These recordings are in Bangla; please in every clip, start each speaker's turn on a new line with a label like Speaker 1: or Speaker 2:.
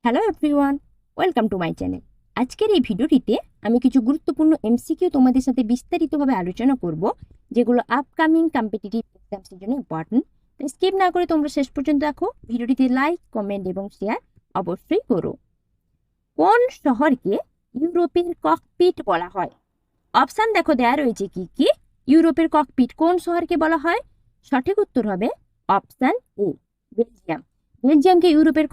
Speaker 1: Hello everyone, welcome to my channel. আজকের এই ভিডিওটিতে আমি কিছু গুরুত্বপূর্ণ এমসিকিউ তোমাদের সাথে বিস্তারিতভাবে আলোচনা করব, যেগুলো আপকামিং কম্পিটিটিভ এক্সামসের জন্য ইম্পর্টেন্ট। তাই স্কিপ না করে তোমরা শেষ পর্যন্ত দেখো। ভিডিওটিতে লাইক, কমেন্ট এবং শেয়ার অবশ্যই করো। কোন শহরকে ইউরোপের ককপিট বলা হয়? অপশান দেখো দেয়া রয়েছে কি কি। ইউরোপের ককপিট কোন শহরকে বলা হয়? সঠিক উত্তর হবে অপশান এ, বেলজিয়াম। বেলজিয়ামকে ইউরোপের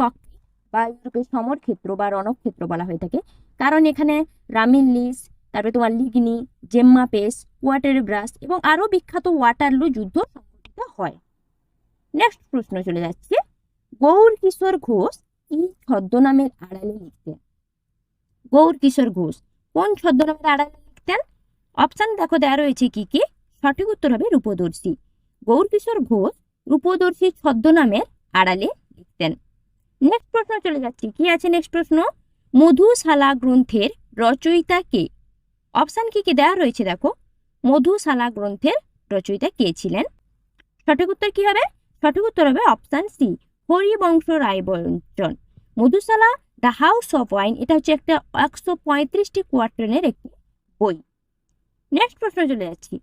Speaker 1: বা ইউরোপের সমরক্ষেত্র বা রণক্ষেত্র বলা হয়ে থাকে, কারণ এখানে রামিল্লিস, তারপরে তোমার লিগনি, জেম্মা পেস, ওয়াটার ব্রাস এবং আরও বিখ্যাত ওয়াটারলু যুদ্ধ সংঘটিত হয়। নেক্সট প্রশ্ন চলে যাচ্ছে, গৌর কিশোর ঘোষ কি ছদ্মনামের আড়ালে লিখতেন? গৌর কিশোর ঘোষ কোন ছদ্মনামের আড়ালে লিখতেন? অপশান দেখো দেওয়া রয়েছে কি কি। সঠিক উত্তর হবে রূপদর্শী। গৌর কিশোর ঘোষ রূপদর্শী ছদ্মনামের আড়ালে লিখতেন। নেক্সট প্রশ্ন চলে যাচ্ছি, কি আছে নেক্সট প্রশ্ন? মধুশালা গ্রন্থের রচয়িতা কে? অপশান কি কি দেওয়া রয়েছে দেখো। মধুশালা গ্রন্থের রচয়িতা কে ছিলেন? সঠিক উত্তর কি হবে? সঠিক উত্তর হবে option C, Harivansh Rai Bachchan. Madhushala the house of wine, এটা হচ্ছে একটা 135টি কোয়ার্টারের একটি বই। নেক্সট প্রশ্ন চলে যাচ্ছি,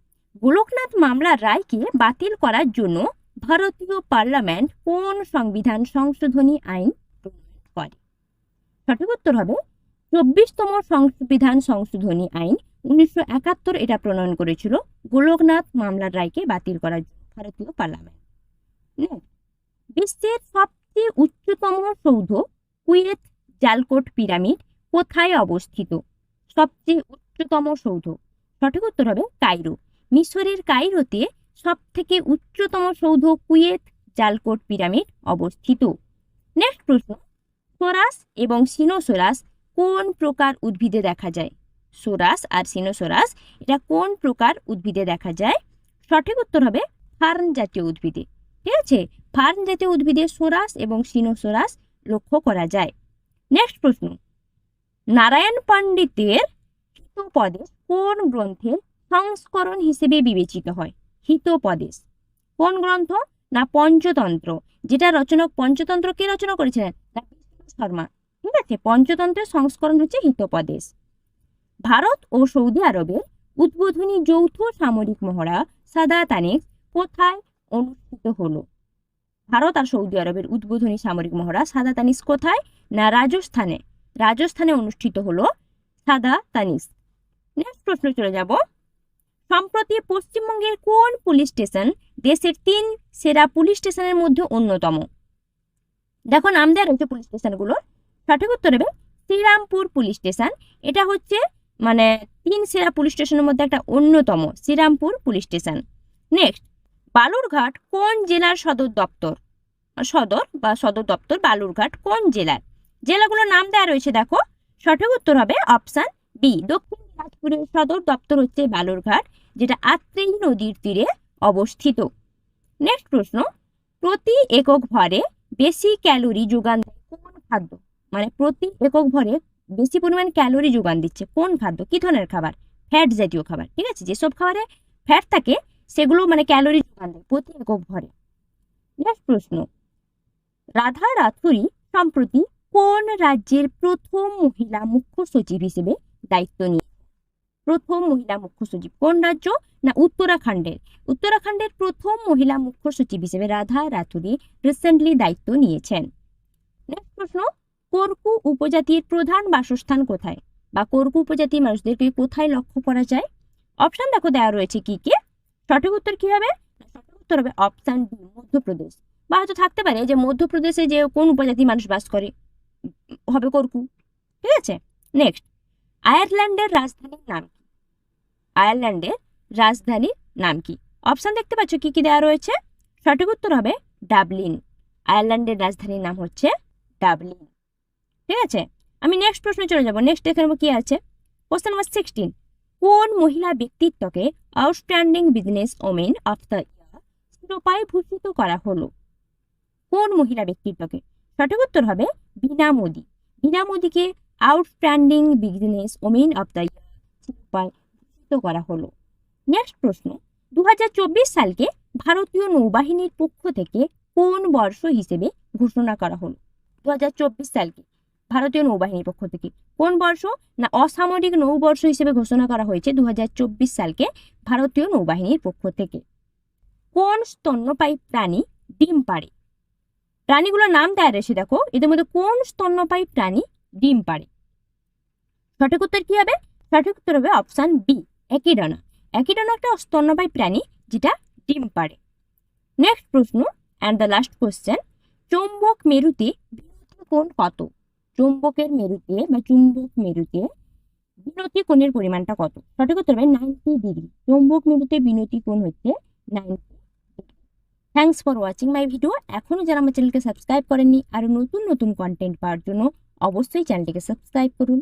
Speaker 1: গোলকনাথ মামলার রায়কে বাতিল করার জন্য ভারতীয় পার্লামেন্ট কোন সংবিধান সংশোধনী আইন প্রণয়ন করে? সঠিক উত্তর হবে 24তম সংবিধান সংশোধনী আইন। 1971 এটা প্রণয়ন করেছিল গোলকনাথ মামলার রায়কে বাতিল করার জন্য ভারতীয় পার্লামেন্ট। বিশ্বের সবচেয়ে উচ্চতম সৌধ কুয়েত জালকোট পিরামিড কোথায় অবস্থিত? সবচেয়ে উচ্চতম সৌধ, সঠিক উত্তর হবে কায়রো। মিশরের কায়রোতে সব থেকে উচ্চতম সৌধ কুয়েত জালকোট পিরামিড অবস্থিত। নেক্সট প্রশ্ন, সোরাস এবং সিনোসোরাস কোন প্রকার উদ্ভিদে দেখা যায়? সোরাস আর সিনোসোরাস এটা কোন প্রকার উদ্ভিদে দেখা যায়? সঠিক উত্তর হবে ফার্ন জাতীয় উদ্ভিদে। ঠিক আছে, ফার্ন জাতীয় উদ্ভিদে সোরাস এবং সিনোসোরাস লক্ষ্য করা যায়। নেক্সট প্রশ্ন, নারায়ণ পণ্ডিতের হিতোপদেশ কোন গ্রন্থের সংস্করণ হিসেবে বিবেচিত হয়? হিতোপদেশ কোন গ্রন্থ? না পঞ্চতন্ত্র, যেটা পঞ্চতন্ত্র কে রচনা করেছিলেন? শর্মা। ঠিক আছে, পঞ্চতন্ত্রের সংস্করণ হচ্ছে হিতোপদেশ। ভারত ও সৌদি আরবের উদ্বোধনী যৌথ সামরিক মহড়া সাদাতানিস কোথায় অনুষ্ঠিত হলো? ভারত আর সৌদি আরবের উদ্বোধনী সামরিক মহড়া সাদাতানিস কোথায়? না রাজস্থানে। রাজস্থানে অনুষ্ঠিত হলো সাদাতানিস। নেক্সট প্রশ্ন চলে যাব, সম্প্রতি পশ্চিমবঙ্গের কোন পুলিশ স্টেশন দেশের 3 সেরা পুলিশ স্টেশনের মধ্যে অন্যতম? দেখো নাম দেওয়া রয়েছে পুলিশ স্টেশনগুলোর। সঠিক উত্তর হবে শ্রীরামপুর পুলিশ স্টেশন। এটা হচ্ছে 3 সেরা পুলিশ স্টেশনের মধ্যে একটা অন্যতম, Serampore police station. Next, Balurghat কোন জেলার সদর দপ্তর? সদর দপ্তর বালুরঘাট কোন জেলার? জেলাগুলোর নাম দেওয়া রয়েছে দেখো। সঠিক উত্তর হবে অপশান বি, দক্ষিণ দিনাজপুরের সদর দপ্তর হচ্ছে বালুরঘাট, যেটা আত্রেই নদীর তীরে অবস্থিত। নেক্সট প্রশ্ন, প্রতি একক ভরে বেশি ক্যালোরি যোগান দেয় কোন খাদ্য? প্রতি একক ভরে বেশি পরিমাণ ক্যালোরি যোগান দিচ্ছে কোন খাদ্য? কি ধরনের খাবার? ফ্যাট জাতীয় খাবার। ঠিক আছে, যেসব খাবারে ফ্যাট থাকে সেগুলো ক্যালোরি যোগান দেয় প্রতি একক ভরে। নেক্সট প্রশ্ন, রাধা রাথুরি সম্প্রতি কোন রাজ্যের প্রথম মহিলা মুখ্য সচিব হিসেবে দায়িত্ব নিয়ে? প্রথম মহিলা মুখ্য সচিব কোন রাজ্য? না উত্তরাখণ্ডের। উত্তরাখণ্ডের প্রথম মহিলা মুখ্য সচিব হিসেবে রাধা রাথুরি রিসেন্টলি দায়িত্ব নিয়েছেন। নেক্সট প্রশ্ন, কোরকু উপজাতির প্রধান বাসস্থান কোথায়? বা কোরকু উপজাতির মানুষদেরকে কোথায় লক্ষ্য করা যায়? অপশন দেখো দেওয়া রয়েছে কি কি। সঠিক উত্তর কি হবে? সঠিক উত্তর হবে অপশন ডি, মধ্যপ্রদেশ। বা হয়তো থাকতে পারে যে মধ্যপ্রদেশে যে কোন উপজাতি মানুষ বাস করে, হবে কোরকু। ঠিক আছে। নেক্সট, আয়ারল্যান্ডের রাজধানীর নাম কি? আয়ারল্যান্ডের রাজধানীর নাম কি? অপশন দেখতে পাচ্ছ কি কি দেওয়া রয়েছে। সঠিক উত্তর হবে ডাবলিন। আয়ারল্যান্ডের রাজধানীর নাম হচ্ছে ডাবলিন। ঠিক আছে, আমি নেক্সট প্রশ্নে চলে যাব। নেক্সট দেখে নেবো কি আছে। কোশ্চেন নাম্বার 16, কোন মহিলা ব্যক্তিত্বকে outstanding business women of the year শিরোপায় ভূষিত করা হলো? কোন মহিলা ব্যক্তিত্বকে? সঠিক উত্তর হবে বীণা মোদি। বীণা মোদিকে outstanding business women of the year শিরোপায় ভূষিত করা হলো। নেক্সট প্রশ্ন, 2024 সালকে ভারতীয় নৌবাহিনীর পক্ষ থেকে কোন বর্ষ হিসেবে ঘোষণা করা হলো? 2024 সালকে ভারতীয় নৌবাহিনীর পক্ষ থেকে। কোন বর্ষ? না অসামরিক নৌবর্ষ হিসেবে ঘোষণা করা হয়েছে 2024 সালকে ভারতীয় নৌবাহিনীর পক্ষ থেকে। কোন স্তন্যপায়ী প্রাণী ডিম পাড়ে? প্রাণীগুলোর নাম দেয়া রয়েছে দেখো, এদের মধ্যে কোন স্তন্যপায়ী প্রাণী ডিম পাড়ে? সঠিক উত্তর কি হবে? সঠিক উত্তর হবে অপশন বি, একিডনা। একিডনা একটা স্তন্যপায়ী প্রাণী যেটা ডিম পাড়ে। নেক্সট প্রশ্ন অ্যান্ড দ্য লাস্ট কোশ্চেন, চৌম্বক মেরুতে বিনতি কোণ কত? চৌম্বকের মেরুতে বা চুম্বক মেরুতে বিনতি কোণের পরিমাণটা কত? সঠিক উত্তর হবে 90 ডিগ্রি। চৌম্বক মেরুতে বিনতি কোণ হচ্ছে 90 degree. Thanks for watching my video. এখনো যারা আমার চ্যানেলকে সাবস্ক্রাইব করেননি, আরো নতুন নতুন কন্টেন্ট পাওয়ার জন্য অবশ্যই চ্যানেলটিকে সাবস্ক্রাইব করুন।